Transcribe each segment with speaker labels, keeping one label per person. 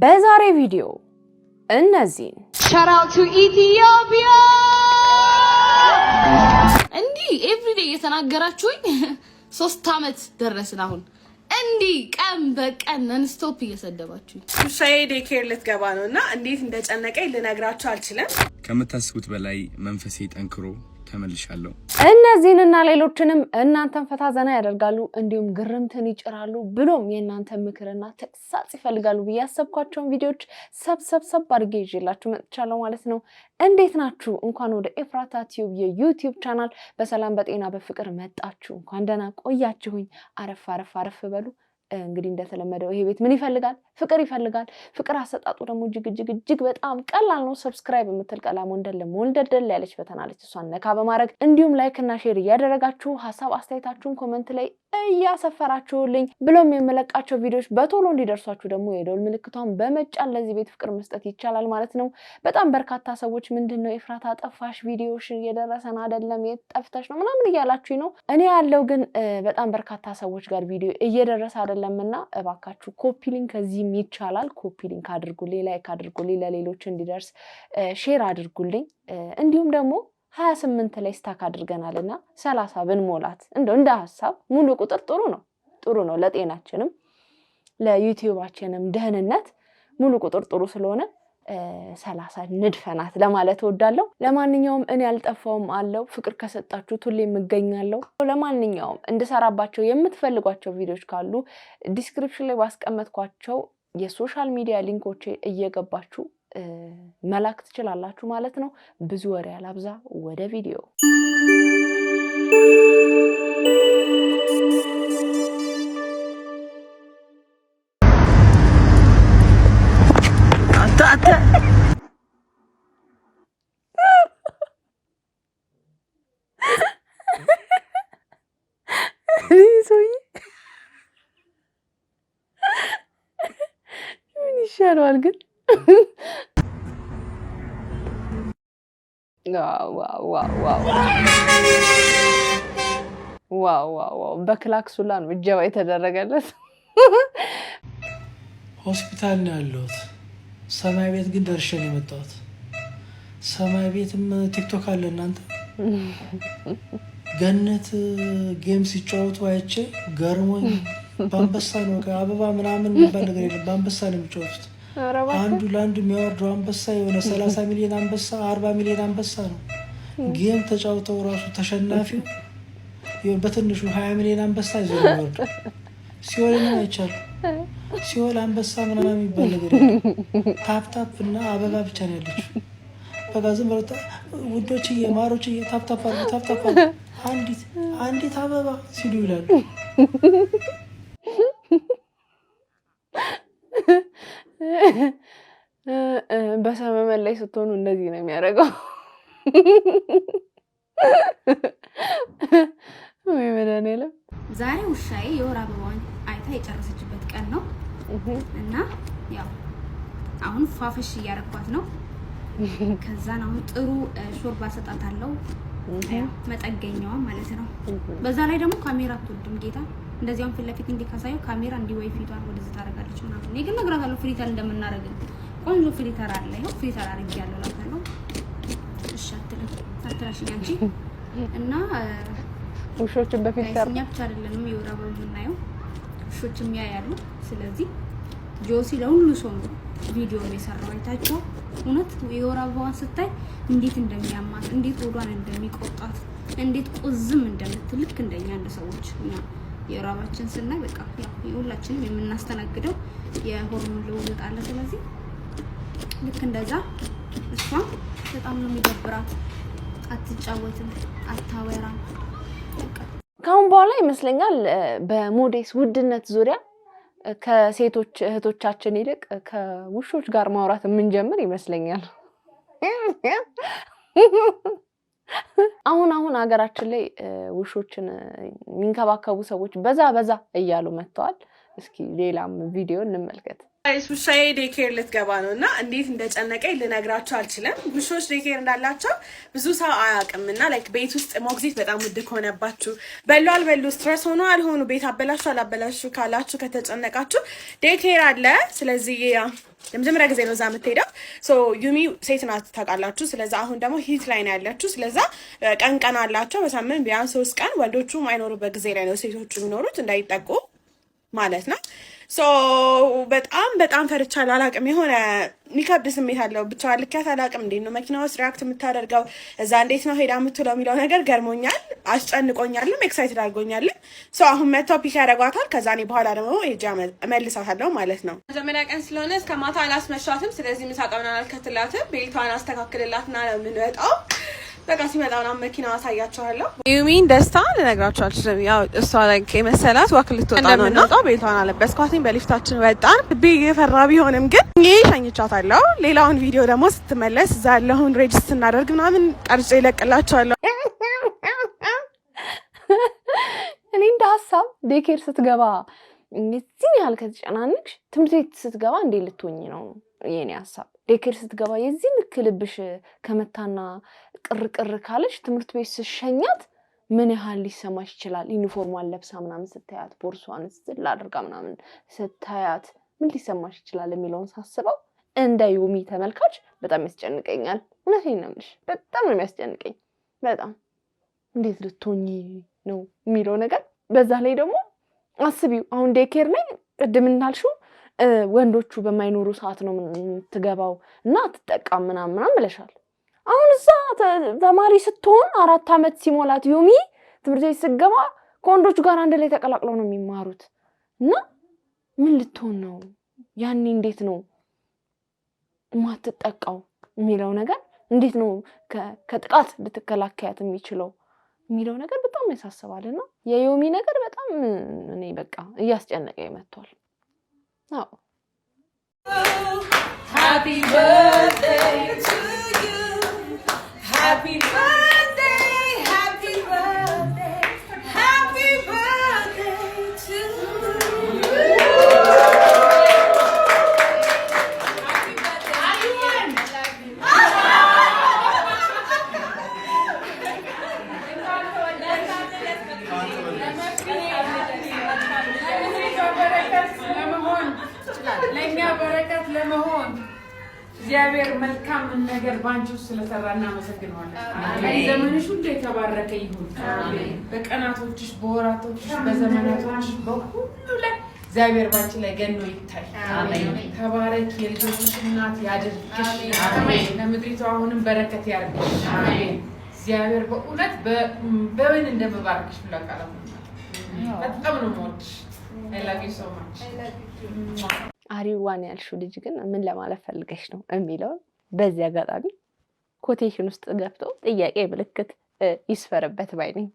Speaker 1: በዛሬ ቪዲዮ እነዚህን
Speaker 2: shout out to Ethiopia እንዲ ኤቭሪዴይ እየተናገራችሁኝ 3 አመት ደረስን አሁን እንዲ ቀን በቀን ነንስቶፕ እየሰደባችሁኝ
Speaker 3: ሻይ ዴኬር ልትገባ ነውና እንዴት እንደጨነቀኝ ልነግራችሁ አልችልም
Speaker 4: ከምታስቡት በላይ መንፈሴ ጠንክሮ ተመልሻለሁ
Speaker 1: እነዚህንና ሌሎችንም እናንተን ፈታ ዘና ያደርጋሉ እንዲሁም ግርምትን ይጭራሉ ብሎም የእናንተ ምክርና ተግሳጽ ይፈልጋሉ በያሰብኳቸውን ቪዲዮዎች ሰብሰብ አድርጌ ይዤላችሁ መጥቻለሁ ማለት ነው እንዴት ናችሁ እንኳን ወደ ኤፍራታ ቲዩብ የዩቲዩብ ቻናል በሰላም በጤና በፍቅር መጣችሁ እንኳን ደህና ቆያችሁኝ አረፍ በሉ እንግዲህ እንደተለመደው ይሄ ቤት ምን ይፈልጋል ፍቅር ይፈልጋል ፍቅር አሰጣጡ ደግሞ እጅግ በጣም ቀላል ነው ሰብስክራይብ የምትል ቀላም ወንደል ያለች በተናለች እሷን ነካ በማድረግ እንዲሁም ላይክ እና ሼር ያደረጋችሁ ሐሳብ አስተያየታችሁን ኮሜንት ላይ እያሰፈራችሁልኝ ብሎም የመለቃቸው ቪዲዮዎች በቶሎ እንዲደርሷችሁ ደግሞ የደወል ምልክቷን በመጫን ለዚህ ቤት ፍቅር መስጠት ይቻላል ማለት ነው በጣም በርካታ ሰዎች ምንድነው ኤፍራታ ጠፋሽ ቪዲዮሽ እየደረሰን አይደለም የጠፍተሽ ነው ምናምን እያላችሁኝ ነው እኔ ያለው ግን በጣም በርካታ ሰዎች ጋር ቪዲዮ እየደረሰ አይደለምና እባካችሁ ኮፒ ሊንክ እዚህም ይቻላል ኮፒ ሊንክ አድርጉልኝ ላይክ አድርጉልኝ ለሌሎች እንዲደርስ ሼር አድርጉልኝ እንዲሁም ደግሞ 28 ላይ ስታክ አድርገናልና 30 ብንሞላት እንደ ሐሳብ ሙሉ ቁጥር ጥሩ ነው ለጤናችንም ለዩቲዩባችንም ደህንነት ሙሉ ቁጥር ጥሩ ስለሆነ 30 ንድፈናት ለማለት ወዳለው ለማንኛውም እኔ ያልጠፋውም አለው ፍቅር ከሰጣችሁ ሁሌ እገኛለሁ ለማንኛውም እንድሰራባቸው የምትፈልጓቸው ቪዲዮዎች ካሉ ዲስክሪፕሽን ላይ ባስቀመጥኳቸው የሶሻል ሚዲያ ሊንኮች እየገባችሁ መላክ ትችላላችሁ ማለት ነው ብዙ ወሬ ያላብዛ ወደ ቪዲዮ
Speaker 3: አታ
Speaker 1: ይሻላል ግን ዋው በክላክሱላ ነው እጀባ የተደረገለት
Speaker 5: ሆስፒታል ነው ያለሁት ሰማይ ቤት ግን ደርሼ ነው የመጣሁት ሰማይ ቤትም ቲክቶክ አለ እናንተ ገነት ጌም ሲጫወቱ አይቼ ገርሞኝ ባንበሳ ነው አበባ ምናምን የሚባል ነገር የለም ባንበሳ ነው የሚጫወቱት አንዱ ለአንዱ የሚያወርደው አንበሳ የሆነ 30 ሚሊዮን አንበሳ 40 ሚሊዮን አንበሳ ነው ጌም ተጫውተው ራሱ ተሸናፊው በትንሹ 20 ሚሊዮን አንበሳ ይዞ ነው ሲወልን አይቻል ሲወል አንበሳ ምናምን የሚባል ነገር ታፕ እና አበባ ብቻ ነው ያለችው በቃ ዝም ብሎ ውዶች የማሮች ታፕ አንዲት አበባ ሲሉ ይላሉ
Speaker 1: በሰመመን ላይ ስትሆኑ እንደዚህ ነው የሚያደርገው ወይ መድኃኒዓለም
Speaker 6: ዛሬ ውሻዬ የወር አበባዋን አይታ የጨረሰችበት ቀን ነው እና ያው አሁን ፋፈሽ እያረኳት ነው ከዛን አሁን ጥሩ ሾርባ ሰጣታለሁ መጠገኛዋ ማለት ነው በዛ ላይ ደግሞ ካሜራ አትወድም ጌታ እንደዚያም ፍለፊት እንዲካሳዩ ካሜራ እንዲወይ ፊቷን ወደዚህ ታረጋለች ማለት ነው ግን ነግራታለሁ ፍሊተር እንደምናረግ ቆንጆ ፍሊተር አለ ይሄው ፍሊተር አርጊያለሁ ላታለው እሺ አትላሽኝ አንቺ እና
Speaker 1: ውሾችን በፊልተር
Speaker 6: እኛች አይደለንም የወራበው የምናየው ውሾችም ያያሉ ስለዚህ ጆሲ ለሁሉ ሰው ነው ቪዲዮ የሰራው አይታችሁ እውነት የወራበዋን ስታይ እንዴት እንደሚያማት እንዴት ወዷን እንደሚቆጣት እንዴት ቁዝም እንደምትልክ እንደኛ እንደ ሰዎች እኛ የራባችን ስናይ በቃ ያው ሁላችንም የምናስተናግደው የሆርሞን ለውጥ አለ ስለዚህ ልክ እንደዛ እሷ በጣም ነው የሚደብራት አትጫወትም አታወራም
Speaker 1: ካሁን በኋላ ይመስለኛል በሞዴስ ውድነት ዙሪያ ከሴቶች እህቶቻችን ይልቅ ከውሾች ጋር ማውራት የምንጀምር ይመስለኛል አሁን ሀገራችን ላይ ውሾችን የሚንከባከቡ ሰዎች በዛ እያሉ መጥተዋል እስኪ ሌላም ቪዲዮ እንመልከት
Speaker 3: ውሻዬ ዴኬር ልትገባ ነው እና እንዴት እንደጨነቀኝ ልነግራችሁ አልችልም። ውሾች ዴኬር እንዳላቸው ብዙ ሰው አያውቅም እና ላይክ ቤት ውስጥ ሞግዚት በጣም ውድ ከሆነባችሁ በሉ አልበሉ ስትረስ ሆኖ አልሆኑ ቤት አበላሹ አላበላሹ ካላችሁ ከተጨነቃችሁ ዴኬር አለ። ስለዚህ ለመጀመሪያ ጊዜ ነው እዛ የምትሄደው። ዩሚ ሴት ናት ታውቃላችሁ። ስለዛ አሁን ደግሞ ሂት ላይ ነው ያለችው። ስለዛ ቀን አላቸው በሳምንት ቢያንስ 3 ቀን ወንዶቹ ማይኖሩበት ጊዜ ላይ ነው ሴቶቹ የሚኖሩት እንዳይጠቁ ማለት ነው። በጣም ፈርቻለሁ። አላቅም የሆነ የሚከብድ ስሜት አለው። ብቻዋን ልኪያት አላቅም። እንዴት ነው መኪና ውስጥ ሪያክት የምታደርገው እዛ እንዴት ነው ሄዳ የምትውለው የሚለው ነገር ገርሞኛል፣ አስጨንቆኛልም፣ ኤክሳይትድ አድርጎኛልም። አሁን መጥተው ፒክ ያደርጓታል። ከዛ እኔ በኋላ ደግሞ ሄጄ እመልሳታለሁ ማለት ነው። መጀመሪያ ቀን ስለሆነ እስከ ማታ አላስመሻትም። ስለዚህ ምሳቃውን አልከትላትም። ቤቷን አስተካክልላትና ነው የምንወጣው። በቃ ሲመጣ ምናምን መኪና አሳያቸዋለሁ። ዩሚን ደስታ ልነግራችሁ አልችልም። ያው እሷ ላይ የመሰላት ዋክ ልትወጣ ነው እና ቤቷን አለበስኳትኝ። በሊፍታችን ወጣን። ልቤ የፈራ ቢሆንም ግን ሸኝቻታለሁ። ሌላውን ቪዲዮ ደግሞ ስትመለስ እዛ ያለውን ሬጅስ ስናደርግ ምናምን ቀርጬ ይለቅላቸዋለሁ።
Speaker 1: እኔ እንደ ሀሳብ ዴኬር ስትገባ እዚህ ያህል ከተጨናንቅሽ ትምህርት ቤት ስትገባ እንዴ ልትሆኝ ነው የኔ ሀሳብ። ዴኬር ስትገባ የዚህ ልክ ልብሽ ከመታና ቅርቅር ካለሽ ትምህርት ቤት ስሸኛት ምን ያህል ሊሰማሽ ይችላል? ዩኒፎርሟን ለብሳ ምናምን ስታያት፣ ቦርሷን ስል አድርጋ ምናምን ስታያት ምን ሊሰማሽ ይችላል የሚለውን ሳስበው እንደ ዩሚ ተመልካች በጣም ያስጨንቀኛል። እውነቴን ነው የምልሽ፣ በጣም ነው የሚያስጨንቀኝ። በጣም እንዴት ልትሆኚ ነው የሚለው ነገር። በዛ ላይ ደግሞ አስቢው፣ አሁን ዴኬር ላይ ቅድም እንዳልሽው ወንዶቹ በማይኖሩ ሰዓት ነው የምትገባው እና ትጠቃም ምናምን ብለሻል። አሁን እዛ ተማሪ ስትሆን 4 ዓመት ሲሞላት ዩሚ ትምህርት ቤት ስትገባ ከወንዶቹ ጋር አንድ ላይ ተቀላቅለው ነው የሚማሩት እና ምን ልትሆን ነው ያኔ? እንዴት ነው ማትጠቃው የሚለው ነገር፣ እንዴት ነው ከጥቃት ልትከላከያት የሚችለው የሚለው ነገር በጣም ያሳስባልና የዩሚ ነገር በጣም እኔ በቃ እያስጨነቀኝ መጥቷል። አዎ
Speaker 7: Happy birthday to you. Happy birthday, happy birthday, happy birthday to you. Happy birthday. Ayuan.
Speaker 8: ለኛ በረከት ለመሆን እግዚአብሔር መልካም ነገር ባንቺ ስለሰራ እናመሰግናለን። አሜን። ዘመንሽ ሁሉ የተባረከ ይሁን። አሜን። በቀናቶችሽ፣ በወራቶችሽ፣ በዘመናቶችሽ በሁሉ ላይ እግዚአብሔር ባንቺ ላይ ገኖ ይታይ። አሜን። ተባረክ፣ የልጆችሽ እናት ያድርግሽ። አሜን። ለምድሪቱ አሁንም በረከት ያርግሽ። አሜን። እግዚአብሔር በእውነት በምን እንደምባርክሽ ብላ ቃላት ነው። በጣም ነው የምወድሽ። I love you so much. I love you too.
Speaker 1: አሪዋን ያልሽው ልጅ ግን ምን ለማለት ፈልገሽ ነው የሚለው በዚህ አጋጣሚ ኮቴሽን ውስጥ ገብቶ ጥያቄ ምልክት ይስፈርበት ባይ ነኝ።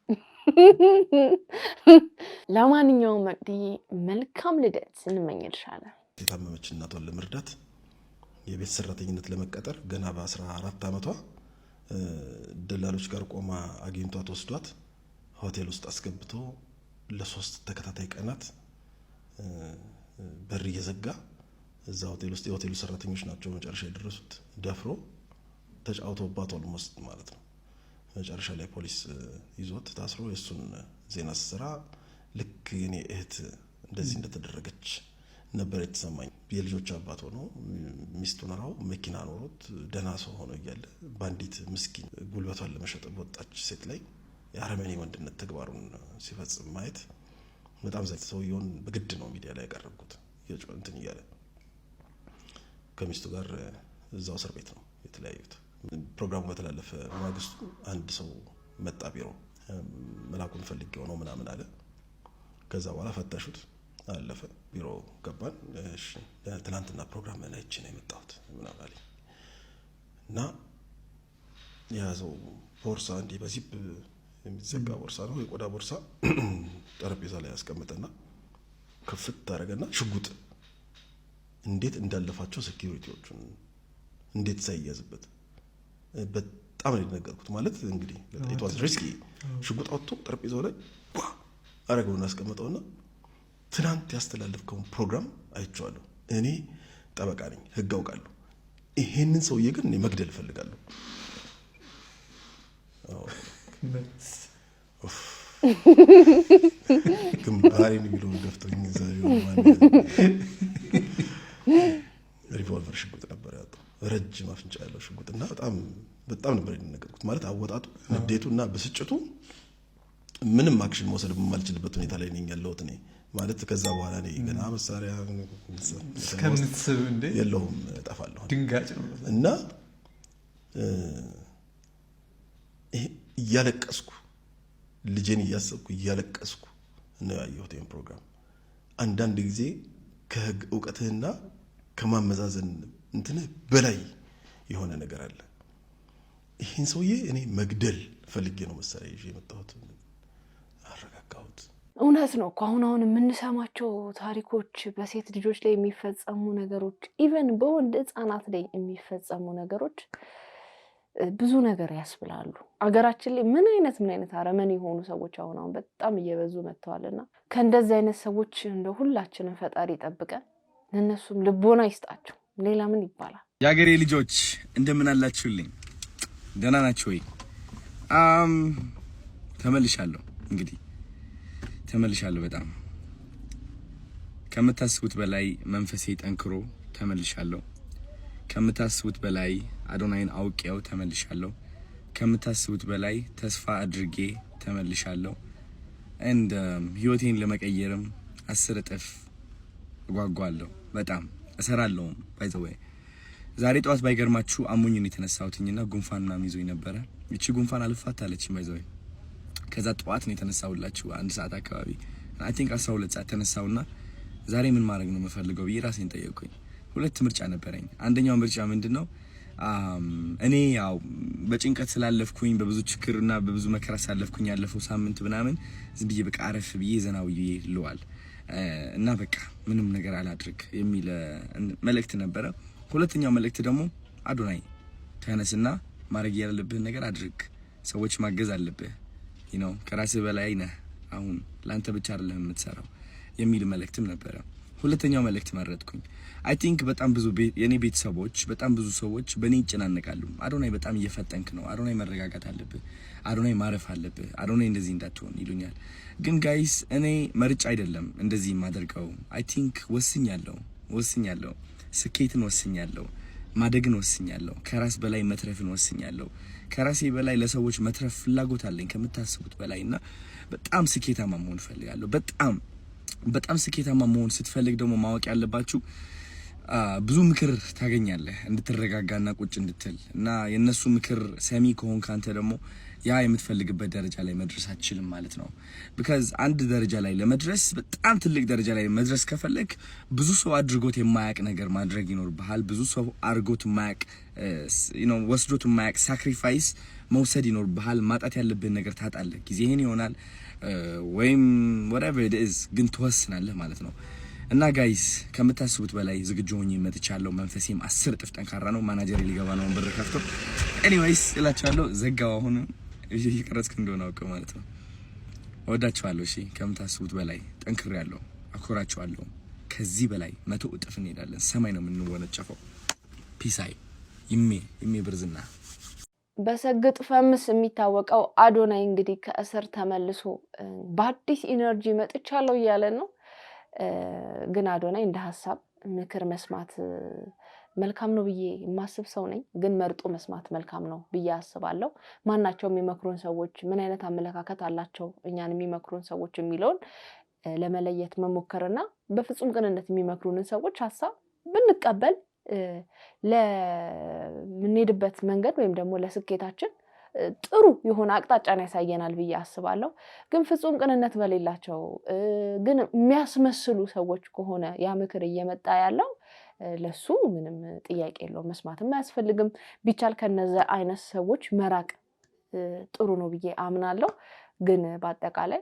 Speaker 1: ለማንኛውም መቅዲዬ መልካም ልደት እንመኝልሻለን።
Speaker 9: የታመመች እናቷን ለመርዳት የቤት ሰራተኝነት ለመቀጠር ገና በ14 ዓመቷ ደላሎች ጋር ቆማ አግኝቷት ወስዷት ሆቴል ውስጥ አስገብቶ ለ3 ተከታታይ ቀናት በር እየዘጋ እዛ ሆቴል ውስጥ የሆቴሉ ሰራተኞች ናቸው መጨረሻ የደረሱት። ደፍሮ ተጫውቶባት ኦልሞስት ማለት ነው። መጨረሻ ላይ ፖሊስ ይዞት ታስሮ የሱን ዜና ስራ ልክ የኔ እህት እንደዚህ እንደተደረገች ነበር የተሰማኝ። የልጆች አባት ሆኖ ሚስቱን ራው መኪና ኖሮት ደህና ሰው ሆኖ እያለ ባንዲት ምስኪን ጉልበቷን ለመሸጥ ወጣች ሴት ላይ የአረመኔ ወንድነት ተግባሩን ሲፈጽም ማየት በጣም ዘልት ሰውየውን በግድ ነው ሚዲያ ላይ ያቀረብኩት። የጮንትን እያለ ከሚስቱ ጋር እዛው እስር ቤት ነው የተለያዩት። ፕሮግራሙ በተላለፈ ማግስቱ አንድ ሰው መጣ ቢሮ፣ መላኩን ፈልጌው ነው ምናምን አለ። ከዛ በኋላ ፈተሹት፣ አለፈ። ቢሮ ገባን። እሺ ትናንትና ፕሮግራም ላይ እቺ ነው የመጣሁት ምናምን አለ እና ያዘው ቦርሳ እንዲህ በዚፕ የሚዘጋ ቦርሳ ነው፣ የቆዳ ቦርሳ ጠረጴዛ ላይ ያስቀመጠና ከፍት ታረገና ሽጉጥ እንዴት እንዳለፋቸው ሴኩሪቲዎቹን እንዴት ሳይያዝበት በጣም ነው የደነገጥኩት። ማለት እንግዲህ it was risky። ሽጉጥ አውጥቶ ጠረጴዛው ላይ አረገውና አስቀመጠውና ትናንት ያስተላለፍከውን ፕሮግራም አይቼዋለሁ፣ እኔ ጠበቃ ነኝ፣ ህግ አውቃለሁ። ይሄንን ሰውዬ ግን እኔ መግደል እፈልጋለሁ። ግንባሬን የሚለውን ገፍቶኝ ሪቮልቨር ሽጉጥ ነበር ያጣው፣ ረጅም አፍንጫ ያለው ሽጉጥና በጣም ነበር የደነገጥኩት። ማለት አወጣጡ፣ ንዴቱና ብስጭቱ ምንም አክሽን መውሰድ በማልችልበት ሁኔታ ላይ ነኝ ያለሁት እኔ። ማለት ከዛ በኋላ እኔ ገና መሳሪያ
Speaker 10: እስከምትስብ እንደ
Speaker 9: የለውም እጠፋለሁ
Speaker 10: ድንጋጭ ነው
Speaker 9: እና እያለቀስኩ ልጄን እያሰብኩ እያለቀስኩ ነው ያየሁት ይሄን ፕሮግራም። አንዳንድ ጊዜ ከህግ እውቀትህና ከማመዛዘን እንትነህ በላይ የሆነ ነገር አለ። ይሄን ሰውዬ እኔ መግደል ፈልጌ ነው መሳሪያ ይዤ የመጣሁት። አረጋጋሁት።
Speaker 1: እውነት ነው እኮ አሁን የምንሰማቸው ታሪኮች በሴት ልጆች ላይ የሚፈጸሙ ነገሮች፣ ኢቨን በወንድ ህፃናት ላይ የሚፈጸሙ ነገሮች ብዙ ነገር ያስብላሉ። አገራችን ላይ ምን አይነት አረመኔ የሆኑ ሰዎች አሁን በጣም እየበዙ መጥተዋልና ከእንደዚህ አይነት ሰዎች እንደ ሁላችንም ፈጣሪ ይጠብቀን፣ ለነሱም ልቦና ይስጣቸው። ሌላ ምን ይባላል?
Speaker 4: የአገሬ ልጆች እንደምን አላችሁልኝ? ደህና ናችሁ ወይ? ተመልሻለሁ። እንግዲህ ተመልሻለሁ። በጣም ከምታስቡት በላይ መንፈሴ ጠንክሮ ተመልሻለሁ። ከምታስቡት በላይ አዶናይን አውቄው ተመልሻለሁ። ከምታስቡት በላይ ተስፋ አድርጌ ተመልሻለሁ። እንደ ህይወቴን ለመቀየርም 10 እጥፍ እጓጓለሁ። በጣም እሰራለሁ። ባይ ዘ ዌይ ዛሬ ጠዋት ባይገርማችሁ አሞኝ ነው የተነሳሁትኝና ጉንፋንና ይዞኝ ነበረ። እቺ ጉንፋን አልፋታለች። ባይ ዘ ዌይ ከዛ ጠዋት ነው የተነሳሁላችሁ 1 ሰዓት አካባቢ አይ ቲንክ 12 ሰዓት ተነሳውና ዛሬ ምን ማድረግ ነው የምፈልገው ብዬ ራሴን ጠየቅኩኝ። 2 ምርጫ ነበረኝ። አንደኛው ምርጫ ምንድነው? እኔ ያው በጭንቀት ስላለፍኩኝ በብዙ ችግርና በብዙ መከራ ሳለፍኩኝ ያለፈው ሳምንት ምናምን ዝም ብዬ በቃ አረፍ ብዬ ዘናው ይልዋል እና በቃ ምንም ነገር አላድርግ የሚል መልእክት ነበረ። ሁለተኛው መልእክት ደግሞ አዶናይ ተነስና ማድረግ ያለብህ ነገር አድርግ፣ ሰዎች ማገዝ አለብህ፣ ከራስህ በላይ ነህ፣ አሁን ላንተ ብቻ አይደለም የምትሰራው የሚል መልእክትም ነበረ። ሁለተኛው መልእክት መረጥኩኝ። አይ ቲንክ በጣም ብዙ የኔ ቤተሰቦች በጣም ብዙ ሰዎች በኔ ይጨናነቃሉ። አዶናይ በጣም እየፈጠንክ ነው፣ አዶናይ መረጋጋት አለብህ፣ አዶናይ ማረፍ አለብህ፣ አዶናይ እንደዚህ እንዳትሆን ይሉኛል። ግን ጋይስ እኔ መርጫ አይደለም እንደዚህ የማደርገው። አይ ቲንክ ወስኛለሁ፣ ስኬትን ወስኛለሁ፣ ማደግን ወስኛለሁ፣ ከራስ በላይ መትረፍን ወስኛለሁ። ከራሴ በላይ ለሰዎች መትረፍ ፍላጎት አለኝ ከምታስቡት በላይና በጣም ስኬታማ መሆን ፈልጋለሁ። በጣም ስኬታማ መሆን ስትፈልግ ደግሞ ማወቅ ያለባችሁ ብዙ ምክር ታገኛለህ እንድትረጋጋና ቁጭ እንድትል እና የነሱ ምክር ሰሚ ከሆን ካንተ ደግሞ ያ የምትፈልግበት ደረጃ ላይ መድረስ አትችልም ማለት ነው። because አንድ ደረጃ ላይ ለመድረስ በጣም ትልቅ ደረጃ ላይ መድረስ ከፈለክ ብዙ ሰው አድርጎት የማያቅ ነገር ማድረግ ይኖርብሃል። ብዙ ሰው አድርጎት የማያቅ ወስዶት የማያቅ ሳክሪፋይስ መውሰድ ይኖርብሃል። ማጣት ያለብህን ነገር ታጣለህ። ጊዜህን ይሆናል ወይም whatever it is ግን ትወስናለህ ማለት ነው። እና ጋይስ ከምታስቡት በላይ ዝግጁ ሆኜ መጥቻለሁ። መንፈሴም 10 እጥፍ ጠንካራ ነው። ማናጀር ሊገባ ነው ብር ከፍቶ ኤኒዌይስ እላችኋለሁ። ዘጋው አሁን ይቀርጽክ እንደሆነ አውቀው ማለት ነው። ወዳችኋለሁ። እሺ ከምታስቡት በላይ ጠንክሬያለሁ። አኮራችኋለሁ። ከዚህ በላይ 100 እጥፍ እንሄዳለን። ሰማይ ነው የምንወነጨፈው። ፒሳይ ይሜ ብርዝና
Speaker 1: በሰግጥ ፈምስ የሚታወቀው አዶናይ እንግዲህ ከእስር ተመልሶ በአዲስ ኢነርጂ መጥቻለሁ እያለ ነው። ግን አዶናይ እንደ ሐሳብ ምክር መስማት መልካም ነው ብዬ የማስብ ሰው ነኝ። ግን መርጦ መስማት መልካም ነው ብዬ አስባለሁ። ማናቸው የሚመክሩን ሰዎች ምን አይነት አመለካከት አላቸው እኛን የሚመክሩን ሰዎች የሚለውን ለመለየት መሞከርና በፍጹም ቅንነት የሚመክሩንን ሰዎች ሐሳብ ብንቀበል ለምንሄድበት መንገድ ወይም ደግሞ ለስኬታችን ጥሩ የሆነ አቅጣጫን ያሳየናል ብዬ አስባለሁ። ግን ፍጹም ቅንነት በሌላቸው ግን የሚያስመስሉ ሰዎች ከሆነ ያ ምክር እየመጣ ያለው ለሱ ምንም ጥያቄ የለውም፣ መስማትም አያስፈልግም። ቢቻል ከነዛ አይነት ሰዎች መራቅ ጥሩ ነው ብዬ አምናለሁ። ግን በአጠቃላይ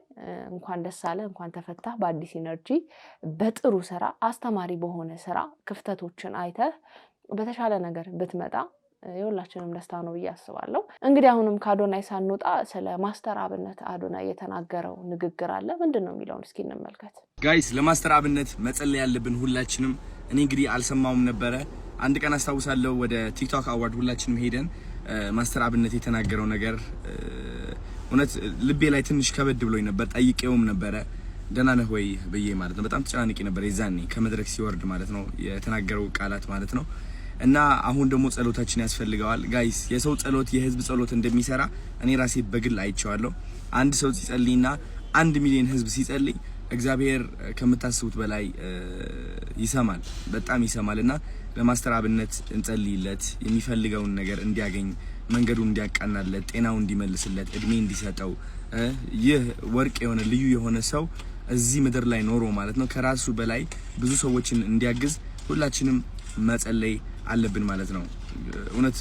Speaker 1: እንኳን ደስ አለ፣ እንኳን ተፈታ። በአዲስ ኢነርጂ በጥሩ ስራ፣ አስተማሪ በሆነ ስራ ክፍተቶችን አይተህ በተሻለ ነገር ብትመጣ የሁላችንም ደስታ ነው ብዬ አስባለሁ። እንግዲህ አሁንም ከአዶናይ ሳንወጣ ስለ ማስተር አብነት አዶናይ የተናገረው ንግግር አለ። ምንድነው የሚለውን እስኪ እንመልከት።
Speaker 4: ጋይስ ለማስተር አብነት መጸለይ ያለብን ሁላችንም። እኔ እንግዲህ አልሰማውም ነበረ። አንድ ቀን አስታውሳለሁ ወደ ቲክቶክ አዋርድ ሁላችንም ሄደን ማስተር አብነት የተናገረው ነገር እውነት ልቤ ላይ ትንሽ ከበድ ብሎኝ ነበር። ጠይቄውም ነበረ ደህና ነህ ወይ ብዬ ማለት ነው። በጣም ተጨናንቄ ነበር የዛኔ ከመድረክ ሲወርድ ማለት ነው የተናገረው ቃላት ማለት ነው። እና አሁን ደግሞ ጸሎታችን ያስፈልገዋል ጋይስ። የሰው ጸሎት የህዝብ ጸሎት እንደሚሰራ እኔ ራሴ በግል አይቼዋለሁ። አንድ ሰው ሲጸልይና 1 ሚሊዮን ህዝብ ሲጸልይ እግዚአብሔር ከምታስቡት በላይ ይሰማል፣ በጣም ይሰማልና ለማስተር አብነት እንጸልይለት፣ የሚፈልገውን ነገር እንዲያገኝ፣ መንገዱን እንዲያቃናለት፣ ጤናው እንዲመልስለት፣ እድሜ እንዲሰጠው። ይህ ወርቅ የሆነ ልዩ የሆነ ሰው እዚህ ምድር ላይ ኖሮ ማለት ነው ከራሱ በላይ ብዙ ሰዎችን እንዲያግዝ ሁላችንም መጸለይ አለብን ማለት ነው።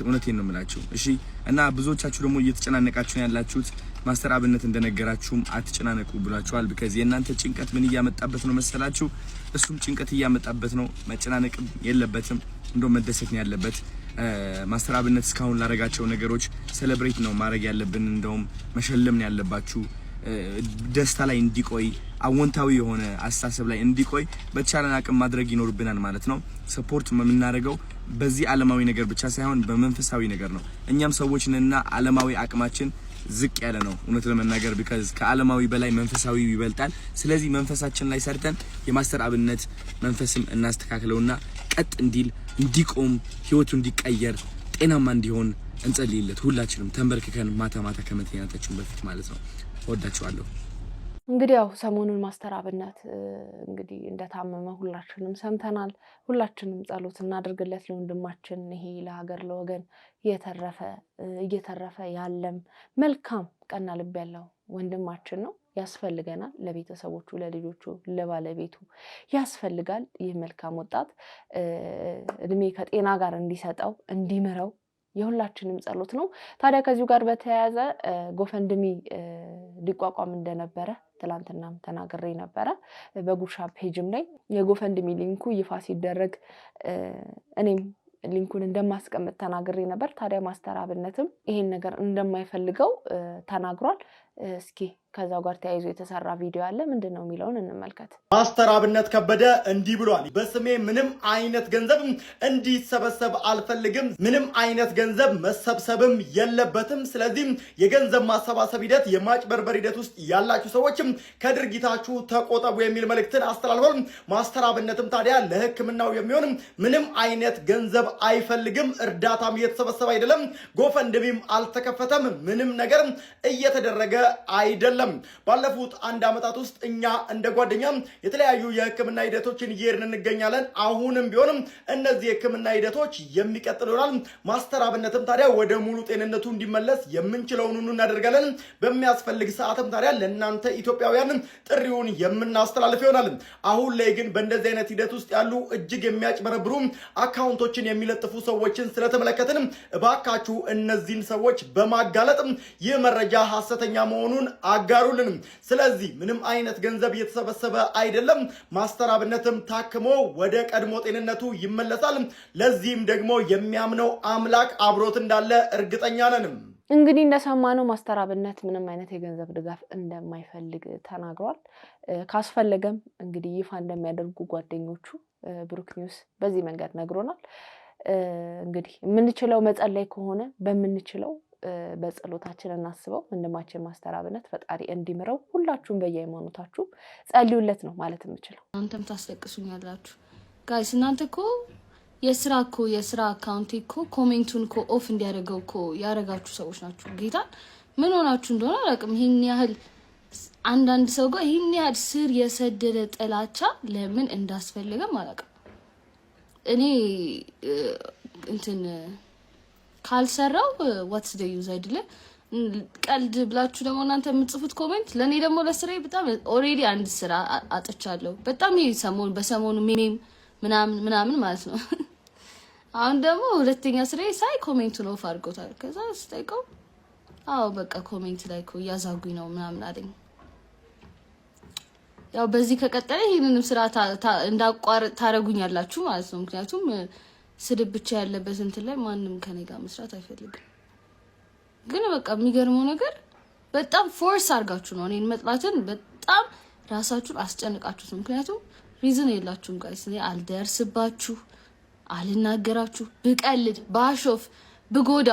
Speaker 4: እውነቴን ነው የምላችሁ። እሺ። እና ብዙዎቻችሁ ደግሞ እየተጨናነቃችሁ ያላችሁት ማስተር አብነት እንደነገራችሁም አትጨናነቁ ብሏችኋል። because የእናንተ ጭንቀት ምን እያመጣበት ነው መሰላችሁ? እሱም ጭንቀት እያመጣበት ነው። መጨናነቅ የለበትም፣ እንደው መደሰት ነው ያለበት። ማስተር አብነት እስካሁን ላረጋቸው ነገሮች ሴሌብሬት ነው ማድረግ ያለብን፣ እንደውም መሸለም ነው ያለባችሁ። ደስታ ላይ እንዲቆይ አወንታዊ የሆነ አስተሳሰብ ላይ እንዲቆይ በተቻለን አቅም ማድረግ ይኖርብናል ማለት ነው። ሰፖርት የምናደርገው በዚህ ዓለማዊ ነገር ብቻ ሳይሆን በመንፈሳዊ ነገር ነው። እኛም ሰዎች ነንና ዓለማዊ አቅማችን ዝቅ ያለ ነው እውነት ለመናገር because ከዓለማዊ በላይ መንፈሳዊ ይበልጣል። ስለዚህ መንፈሳችን ላይ ሰርተን የማስተር አብነት መንፈስም እናስተካክለውና ቀጥ እንዲል እንዲቆም ህይወቱ እንዲቀየር ጤናማ እንዲሆን እንጸልይለት ሁላችንም ተንበርክከን ማታ ከመተኛታችን በፊት ማለት ነው። ወዳችኋለሁ።
Speaker 1: እንግዲህ ያው ሰሞኑን ማስተር አብነት እንግዲህ እንደታመመ ሁላችንም ሰምተናል። ሁላችንም ጸሎት እናድርግለት ለወንድማችን። ይሄ ለሀገር ለወገን እየተረፈ ያለም መልካም ቀና ልብ ያለው ወንድማችን ነው። ያስፈልገናል። ለቤተሰቦቹ፣ ለልጆቹ፣ ለባለቤቱ ያስፈልጋል። ይህ መልካም ወጣት እድሜ ከጤና ጋር እንዲሰጠው እንዲምረው የሁላችንም ጸሎት ነው። ታዲያ ከዚሁ ጋር በተያያዘ ጎፈንድሚ ሊቋቋም እንደነበረ ትላንትናም ተናግሬ ነበረ። በጉርሻ ፔጅም ላይ የጎፈንድሚ ሊንኩ ይፋ ሲደረግ እኔም ሊንኩን እንደማስቀምጥ ተናግሬ ነበር። ታዲያ ማስተር አብነትም ይሄን ነገር እንደማይፈልገው ተናግሯል። እስኪ ከዛው ጋር ተያይዞ የተሰራ ቪዲዮ አለ። ምንድነው የሚለውን እንመልከት።
Speaker 11: ማስተር አብነት ከበደ እንዲህ ብሏል። በስሜ ምንም አይነት ገንዘብ እንዲሰበሰብ አልፈልግም። ምንም አይነት ገንዘብ መሰብሰብም የለበትም። ስለዚህ የገንዘብ ማሰባሰብ ሂደት፣ የማጭበርበር ሂደት ውስጥ ያላችሁ ሰዎችም ከድርጊታችሁ ተቆጠቡ የሚል መልእክትን አስተላልፏል። ማስተር አብነትም ታዲያ ለሕክምናው የሚሆን ምንም አይነት ገንዘብ አይፈልግም። እርዳታም እየተሰበሰበ አይደለም። ጎፈንድሚም አልተከፈተም። ምንም ነገር እየተደረገ አይደለም። ባለፉት 1 ዓመታት ውስጥ እኛ እንደ ጓደኛ የተለያዩ የህክምና ሂደቶችን እየሄድን እንገኛለን። አሁንም ቢሆንም እነዚህ የህክምና ሂደቶች የሚቀጥሉ ይሆናል። ማስተር አብነትም ታዲያ ወደ ሙሉ ጤንነቱ እንዲመለስ የምንችለውን ሁሉ እናደርጋለን። በሚያስፈልግ ሰዓትም ታዲያ ለእናንተ ኢትዮጵያውያን ጥሪውን የምናስተላልፍ ይሆናል። አሁን ላይ ግን በእንደዚህ አይነት ሂደት ውስጥ ያሉ እጅግ የሚያጭበረብሩ አካውንቶችን የሚለጥፉ ሰዎችን ስለተመለከትን እባካችሁ እነዚህን ሰዎች በማጋለጥ ይህ መረጃ ሐሰተኛ መሆኑን አጋሩልን። ስለዚህ ምንም አይነት ገንዘብ እየተሰበሰበ አይደለም። ማስተር አብነትም ታክሞ ወደ ቀድሞ ጤንነቱ ይመለሳል። ለዚህም ደግሞ የሚያምነው አምላክ አብሮት እንዳለ እርግጠኛ ነን።
Speaker 1: እንግዲህ እንደሰማነው ማስተር አብነት ምንም አይነት የገንዘብ ድጋፍ እንደማይፈልግ ተናግሯል። ካስፈለገም እንግዲህ ይፋ እንደሚያደርጉ ጓደኞቹ ብሩክ ኒውስ በዚህ መንገድ ነግሮናል። እንግዲህ የምንችለው መጸለይ ከሆነ በምንችለው በጸሎታችን እናስበው። ወንድማችን ማስተር አብነት ፈጣሪ እንዲምረው ሁላችሁም በየሃይማኖታችሁ ጸልዩለት ነው ማለት የምችለው።
Speaker 2: እናንተም ታስለቅሱኛላችሁ ጋይስ። እናንተ እኮ የስራ አካውንት እኮ ኮሜንቱን እኮ ኦፍ እንዲያደርገው እኮ ያደረጋችሁ ሰዎች ናችሁ። ጌታ ምን ሆናችሁ እንደሆነ አላውቅም። ይሄን ያህል አንዳንድ ሰው ጋር ይሄን ያህል ስር የሰደደ ጥላቻ ለምን እንዳስፈልገም አላውቅም። እኔ ካልሰራው what's the use አይደለ? ቀልድ ብላችሁ ደግሞ እናንተ የምትጽፉት ኮሜንት ለኔ ደግሞ ለስራዬ በጣም ኦሬዲ አንድ ስራ አጥቻለሁ። በጣም በሰሞኑ ሜም ምናምን ማለት ነው። አሁን ደግሞ ሁለተኛ ስራዬ ሳይ ኮሜንቱን ኦፍ አድርጎታል። ከዛ ስጠይቀው አዎ በቃ ኮሜንት ላይ እኮ እያዛጉኝ ነው ምናምን አለኝ። ያው በዚህ ከቀጠለ ይሄንንም ስራ እንዳቋርጥ ታረጉኛላችሁ ማለት ነው። ምክንያቱም ስድብ ብቻ ያለበት እንትን ላይ ማንም ከኔ ጋር መስራት አይፈልግም። ግን በቃ የሚገርመው ነገር በጣም ፎርስ አድርጋችሁ ነው እኔን መጥላትን በጣም ራሳችሁን አስጨንቃችሁት። ምክንያቱም ሪዝን የላችሁም ጋይስ። እኔ አልደርስባችሁ፣ አልናገራችሁ፣ ብቀልድ፣ ባሾፍ፣ ብጎዳ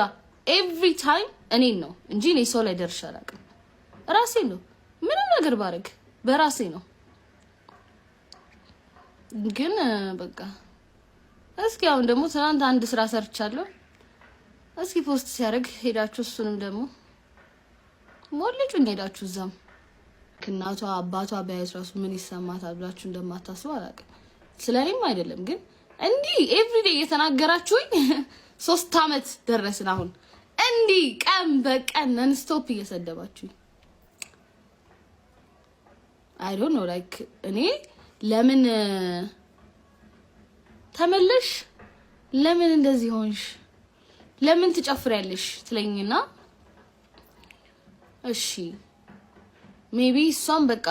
Speaker 2: ኤቭሪ ታይም እኔን ነው እንጂ እኔ ሰው ላይ ደርሼ አላውቅም። ራሴ ነው ምንም ነገር ባረግ በራሴ ነው። ግን በቃ እስኪ አሁን ደግሞ ትናንት አንድ ስራ ሰርቻለሁ። እስኪ ፖስት ሲያደርግ ሄዳችሁ እሱንም ደግሞ ሞልጩኝ ሄዳችሁ እዛም እናቷ አባቷ ቢያዩት ራሱ ምን ይሰማታል ብላችሁ እንደማታስቡ አላውቅም። ስለኔም አይደለም ግን እንዲህ ኤቭሪዴይ እየተናገራችሁኝ 3 አመት ደረስን። አሁን እንዲህ ቀን በቀን ነን ስቶፕ እየሰደባችሁኝ I don't know like እኔ ለምን ተመለሽ፣ ለምን እንደዚህ ሆንሽ፣ ለምን ትጨፍሪያለሽ ትለኝና እሺ ሜቢ እሷም በቃ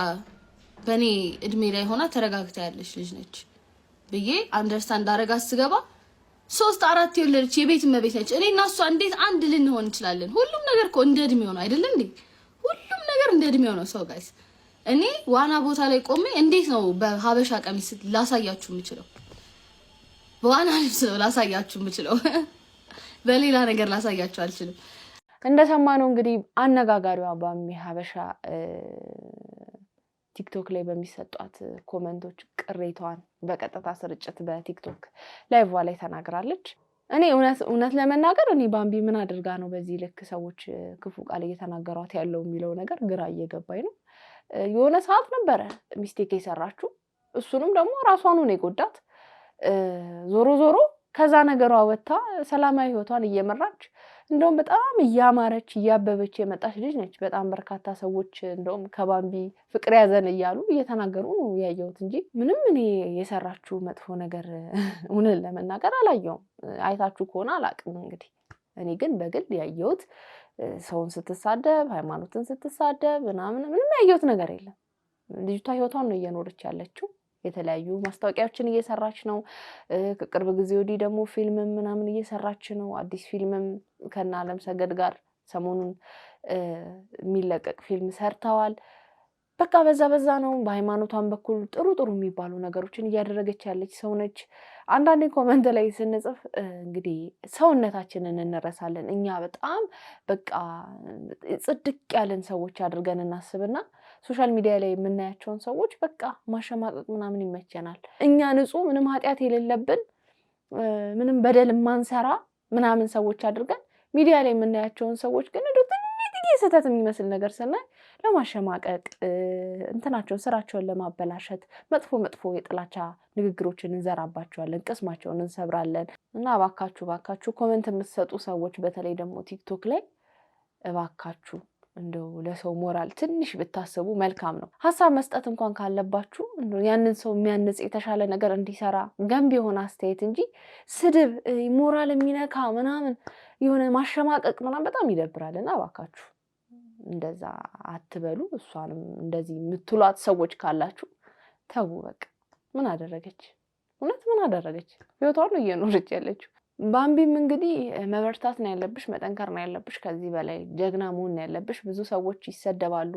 Speaker 2: በኔ እድሜ ላይ ሆና ተረጋግታ ያለሽ ልጅ ነች ብዬ አንደርስታንድ አረጋት ስገባ 3-4 የወለደች የቤት እመቤት ነች። እኔና እሷ እንዴት አንድ ልንሆን እንችላለን? ሁሉም ነገር እኮ እንደ እድሜው ነው አይደል እንዴ? ሁሉም ነገር እንደ እድሜው ነው። ሰው ጋይስ እኔ ዋና ቦታ ላይ ቆሜ እንዴት ነው በሀበሻ ቀሚስ ላሳያችሁ የምችለው? በዋና ልብስ ነው ላሳያችሁ የምችለው። በሌላ ነገር ላሳያችሁ አልችልም።
Speaker 1: እንደሰማነው እንግዲህ አነጋጋሪዋ ባሚ ሀበሻ ቲክቶክ ላይ በሚሰጧት ኮሜንቶች ቅሬታዋን በቀጥታ ስርጭት በቲክቶክ ላይቭ ላይ ተናግራለች። እኔ እውነት ለመናገር እኔ ባምቢ ምን አድርጋ ነው በዚህ ልክ ሰዎች ክፉ ቃል እየተናገሯት ያለው የሚለው ነገር ግራ እየገባኝ ነው። የሆነ ሰዓት ነበረ ሚስቴክ የሰራችው፣ እሱንም ደግሞ ራሷን ነው የጎዳት። ዞሮ ዞሮ ከዛ ነገሯ ወጣ ሰላማዊ ህይወቷን እየመራች እንደውም በጣም እያማረች እያበበች የመጣች ልጅ ነች። በጣም በርካታ ሰዎች እንደውም ከባምቢ ፍቅር ያዘን እያሉ እየተናገሩ ነው ያየሁት እንጂ ምንም እኔ የሰራችው መጥፎ ነገር እውነት ለመናገር አላየሁም። አይታችሁ ከሆነ አላቅም እንግዲህ። እኔ ግን በግል ያየሁት ሰውን ስትሳደብ፣ ሃይማኖትን ስትሳደብ ምንም ያየሁት ነገር የለም። ልጅቷ ህይወቷን ነው እየኖረች ያለችው። የተለያዩ ማስታወቂያዎችን እየሰራች ነው። ከቅርብ ጊዜ ወዲህ ደግሞ ፊልምም ምናምን እየሰራች ነው። አዲስ ፊልምም ከና አለም ሰገድ ጋር ሰሞኑን የሚለቀቅ ፊልም ሰርተዋል። በቃ በዛ ነው። በሃይማኖቷን በኩል ጥሩ የሚባሉ ነገሮችን እያደረገች ያለች ሰው ነች። አንዳንዴ ኮመንት ላይ ስንጽፍ እንግዲህ ሰውነታችንን እንረሳለን። እኛ በጣም በቃ ጽድቅ ያለን ሰዎች አድርገን እናስብና ሶሻል ሚዲያ ላይ የምናያቸውን ሰዎች በቃ ማሸማቀቅ ምናምን ይመቸናል። እኛ ንጹህ ምንም ኃጢያት የሌለብን ምንም በደል ማንሰራ ምናምን ሰዎች አድርገን ሚዲያ ላይ የምናያቸውን ሰዎች ግን እንደው ትንሽ ስህተት የሚመስል ነገር ስናይ ለማሸማቀቅ እንትናቸውን ስራቸውን ለማበላሸት መጥፎ የጥላቻ ንግግሮችን እንዘራባቸዋለን፣ ቅስማቸውን እንሰብራለን። እና እባካችሁ ኮሜንት የምትሰጡ ሰዎች በተለይ ደግሞ ቲክቶክ ላይ እባካችሁ እንደው ለሰው ሞራል ትንሽ ብታስቡ መልካም ነው። ሐሳብ መስጠት እንኳን ካለባችሁ እንደው ያንን ሰው የሚያንጽ የተሻለ ነገር እንዲሰራ ገንቢ የሆነ አስተያየት እንጂ ስድብ፣ ሞራል የሚነካ ምናምን የሆነ ማሸማቀቅ ምናምን በጣም ይደብራልና እባካችሁ እንደዛ አትበሉ። እሷንም እንደዚህ የምትሏት ሰዎች ካላችሁ ተው በቃ። ምን አደረገች? እውነት ምን አደረገች? ህይወቷን ነው እየኖረች ያለችው። ባምቢም እንግዲህ መበርታት ነው ያለብሽ፣ መጠንከር ነው ያለብሽ። ከዚህ በላይ ጀግና መሆን ነው ያለብሽ። ብዙ ሰዎች ይሰደባሉ፣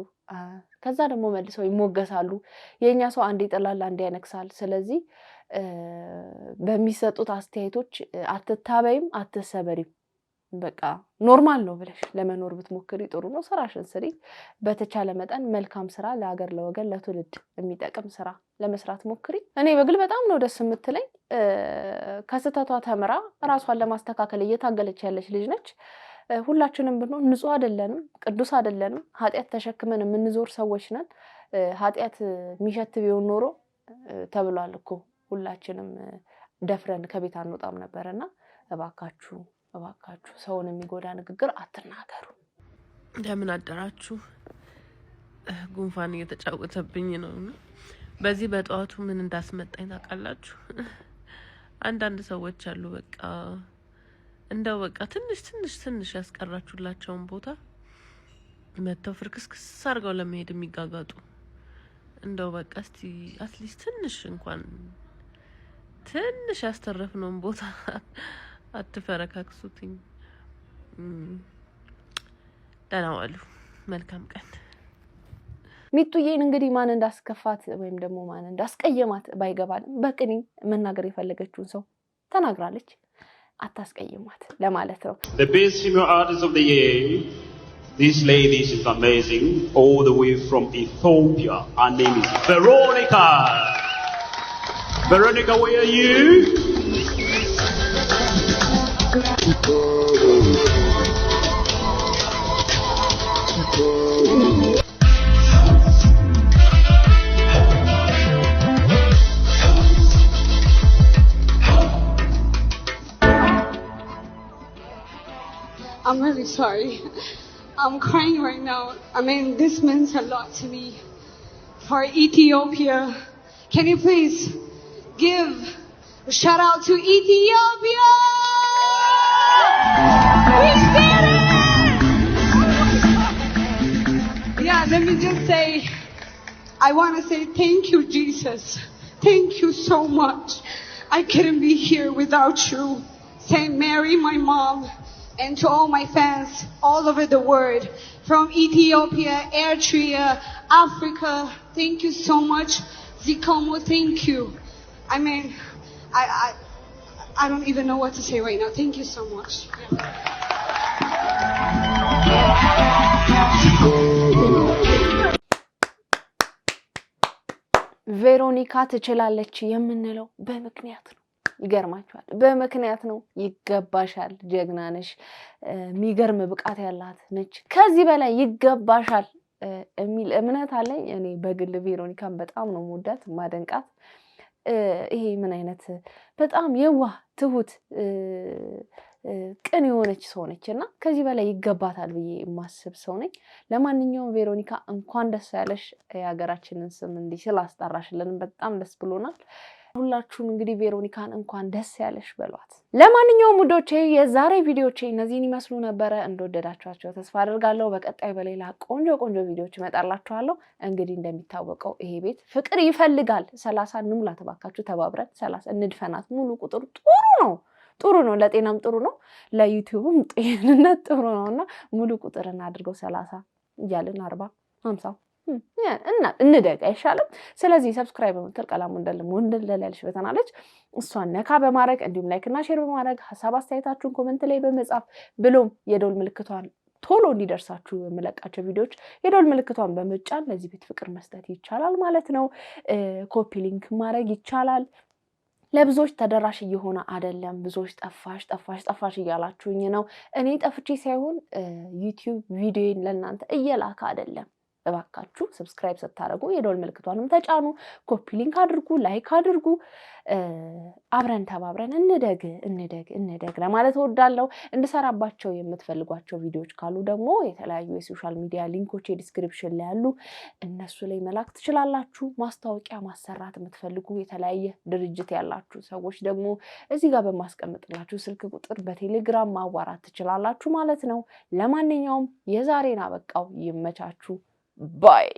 Speaker 1: ከዛ ደግሞ መልሰው ይሞገሳሉ። የኛ ሰው አንዴ ይጥላል፣ አንዴ ያነክሳል። ስለዚህ በሚሰጡት አስተያየቶች አትታበይም፣ አትሰበሪም። በቃ ኖርማል ነው ብለሽ ለመኖር ብትሞክሪ ጥሩ ነው። ስራሽን ስሪ። በተቻለ መጠን መልካም ስራ ለሀገር፣ ለወገን፣ ለትውልድ የሚጠቅም ስራ ለመስራት ሞክሪ። እኔ በግል በጣም ነው ደስ የምትለኝ። ከስህተቷ ተምራ ራሷን ለማስተካከል እየታገለች ያለች ልጅ ነች። ሁላችንም ብንሆን ንጹህ አይደለንም፣ ቅዱስ አይደለንም። ኃጢአት ተሸክመን የምንዞር ሰዎች ነን። ኃጢአት የሚሸት ቢሆን ኖሮ ተብሏል እኮ ሁላችንም ደፍረን ከቤት አንወጣም ነበርና እባካችሁ ሰውን የሚጎዳ ንግግር አትናገሩ።
Speaker 12: እንደምን አደራችሁ? ጉንፋን እየተጫወተብኝ ነው። በዚህ በጠዋቱ ምን እንዳስመጣኝ ታውቃላችሁ? አንዳንድ ሰዎች አሉ በቃ እንደው በቃ ትንሽ ያስቀራችሁላቸውን ቦታ መተው ፍርክስክስ አድርገው ለመሄድ የሚጋጋጡ እንደው በቃ እስቲ አትሊስት ትንሽ እንኳን ትንሽ ያስተረፍነውን ቦታ አትፈረካክሱትኝ። ደህና ዋሉ። መልካም ቀን።
Speaker 1: ሚጡዬን እንግዲህ ማን እንዳስከፋት ወይም ደግሞ ማን እንዳስቀየማት ባይገባልም በቅኔ መናገር የፈለገችውን ሰው ተናግራለች። አታስቀይሟት ለማለት ነው።
Speaker 13: The best female artist of the year. This lady is amazing, all the way from Ethiopia. Her name is Veronica. Veronica, where are you?
Speaker 14: I'm really sorry. I'm crying right now. I mean, this means a lot to me. For Ethiopia, can you please give a shout out to Ethiopia? We did it! Yeah, let me just say, I want to say thank you, Jesus. Thank you so much. I couldn't be here without you. Saint Mary, my mom. And to all my fans all over the world, from Ethiopia, Eritrea, Africa, thank you so much. Zikomo, thank you. I mean, I don't even know what to say right now. Thank you so much.
Speaker 1: ቬሮኒካ ትችላለች የምንለው በምክንያት ነው። ይገርማችኋል። በምክንያት ነው። ይገባሻል፣ ጀግና ነሽ፣ የሚገርም ብቃት ያላት ነች፣ ከዚህ በላይ ይገባሻል የሚል እምነት አለኝ። እኔ በግል ቬሮኒካን በጣም ነው የምወዳት ማደንቃት። ይሄ ምን አይነት በጣም የዋህ ትሁት ቅን የሆነች ሰው ነች እና ከዚህ በላይ ይገባታል ብዬ የማስብ ሰው ነኝ። ለማንኛውም ቬሮኒካ እንኳን ደስ ያለሽ፣ የሀገራችንን ስም እንዲህ ስላስጠራሽልን በጣም ደስ ብሎናል። ሁላችሁም እንግዲህ ቬሮኒካን እንኳን ደስ ያለሽ በሏት። ለማንኛውም ውዶቼ የዛሬ ቪዲዮቼ እነዚህን ይመስሉ ነበረ። እንደወደዳችኋቸው ተስፋ አደርጋለሁ። በቀጣይ በሌላ ቆንጆ ቆንጆ ቪዲዮዎች እመጣላችኋለሁ። እንግዲህ እንደሚታወቀው ይሄ ቤት ፍቅር ይፈልጋል። 30 እንሙላ ተባካችሁ፣ ተባብረን 30 እንድፈናት። ሙሉ ቁጥር ጥሩ ነው፣ ለጤናም ጥሩ ነው፣ ለዩቲዩብም ጤንነት ጥሩ ነውና ሙሉ ቁጥር እናድርገው። 30 እያልን 40 50 እና እንደጋ አይሻልም? ስለዚህ ሰብስክራይብ በመተል ቀላሙ እንደለልሽ በተናለች እሷን ነካ በማድረግ እንዲሁም ላይክ እና ሼር በማድረግ ሐሳብ አስተያየታችሁን ኮሜንት ላይ በመጻፍ ብሎም የደወል ምልክቷን ቶሎ እንዲደርሳችሁ የምለቃቸው ቪዲዮዎች የደወል ምልክቷን በመጫን ለዚህ ቤት ፍቅር መስጠት ይቻላል ማለት ነው። ኮፒ ሊንክ ማድረግ ይቻላል። ለብዙዎች ተደራሽ እየሆነ አይደለም። ብዙዎች ጠፋሽ እያላችሁኝ ነው። እኔ ጠፍቼ ሳይሆን ዩቲዩብ ቪዲዮን ለእናንተ እየላካ አይደለም። እባካችሁ ሰብስክራይብ ስታደርጉ የደወል ምልክቷንም ተጫኑ፣ ኮፒ ሊንክ አድርጉ፣ ላይክ አድርጉ። አብረን ተባብረን እንደግ ለማለት እወዳለሁ። እንድሰራባቸው የምትፈልጓቸው ቪዲዮዎች ካሉ ደግሞ የተለያዩ የሶሻል ሚዲያ ሊንኮች የዲስክሪፕሽን ላይ ያሉ እነሱ ላይ መላክ ትችላላችሁ። ማስታወቂያ ማሰራት የምትፈልጉ የተለያየ ድርጅት ያላችሁ ሰዎች ደግሞ እዚህ ጋር በማስቀምጥላችሁ ስልክ ቁጥር በቴሌግራም ማዋራት ትችላላችሁ ማለት ነው። ለማንኛውም የዛሬን አበቃው። ይመቻችሁ። Bye.